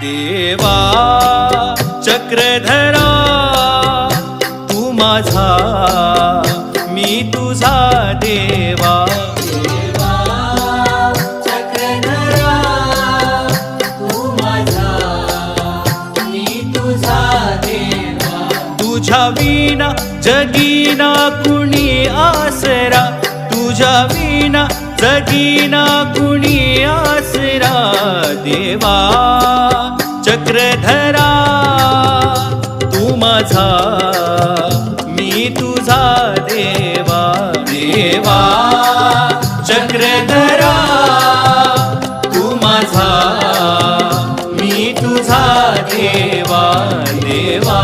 देवा चक्रधरा तू माझा मी तुझा देवा देवा चक्रधरा तू माझा मी तुझा देवा तुझ्या विना जगीना कुणी आसरा तुझ्या विना जगीना कुणी आसरा देवा चक्रधरा तू माझा मी तुझा देवा देवा चक्रधरा तू माझा मी तुझा देवा देवा